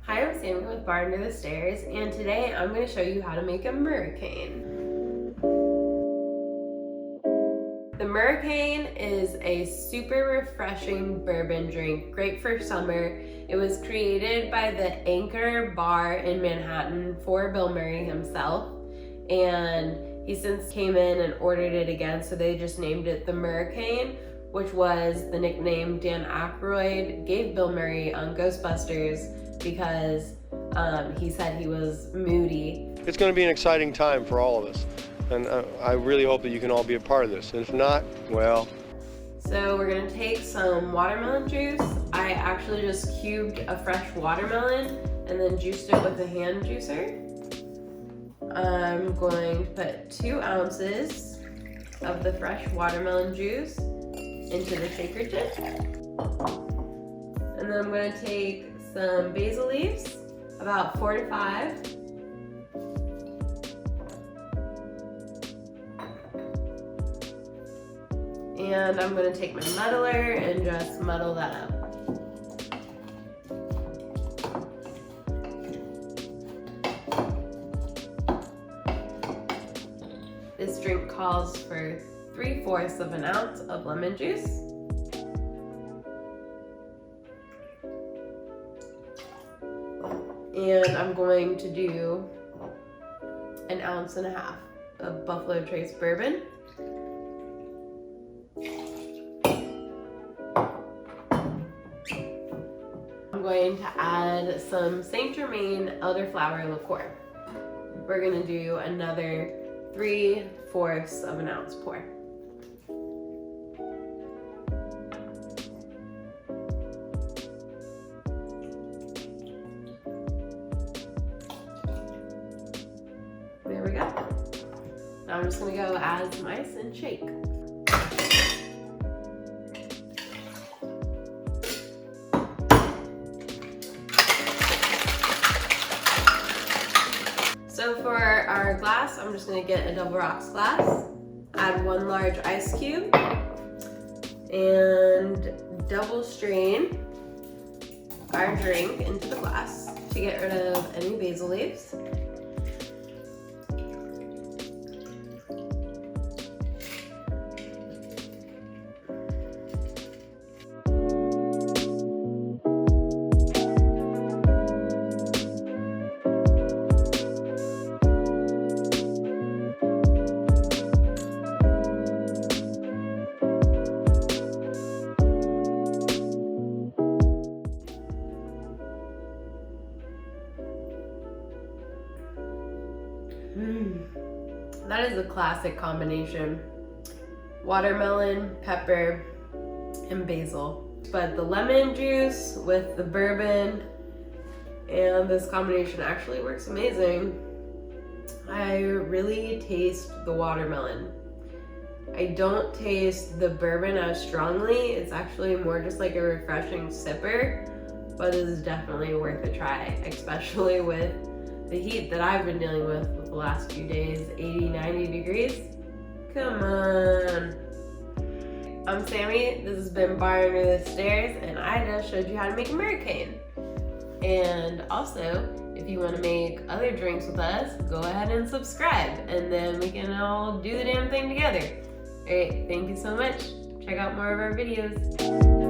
Hi, I'm Sammy with Bar Under the Stairs, and today I'm going to show you how to make a Murricane. The Murricane is a super refreshing bourbon drink, great for summer. It was created by the Anchor Bar in Manhattan for Bill Murray himself, and he since came in and ordered it again, so they just named it the Murricane, which was the nickname Dan Aykroyd gave Bill Murray on Ghostbusters because he said he was moody. It's going to be an exciting time for all of us, and I really hope that you can all be a part of this, and if not, well. So we're going to take some watermelon juice. I actually just cubed a fresh watermelon and then juiced it with a hand juicer. I'm going to put 2 ounces of the fresh watermelon juice into the shaker tip. And then I'm going to take some basil leaves, about 4 to 5. And I'm going to take my muddler and just muddle that up. This drink calls for 3/4 of an ounce of lemon juice. And I'm going to do 1.5 ounces of Buffalo Trace bourbon. I'm going to add some Saint Germain Elderflower liqueur. We're going to do another 3/4 of an ounce pour. There we go. Now I'm just going to go add some ice and shake. So for our glass, I'm just going to get a double rocks glass, add 1 large ice cube, and double strain our drink into the glass to get rid of any basil leaves. That is a classic combination. Watermelon, pepper, and basil. But the lemon juice with the bourbon and this combination actually works amazing. I really taste the watermelon. I don't taste the bourbon as strongly. It's actually more just like a refreshing sipper, but it is definitely worth a try, especially with the heat that I've been dealing with the last few days, 80, 90 degrees. Come on. I'm Sammy, this has been Bar Under the Stairs, and I just showed you how to make a Murricane. And also, if you want to make other drinks with us, go ahead and subscribe, and then we can all do the damn thing together. Alright, thank you so much. Check out more of our videos.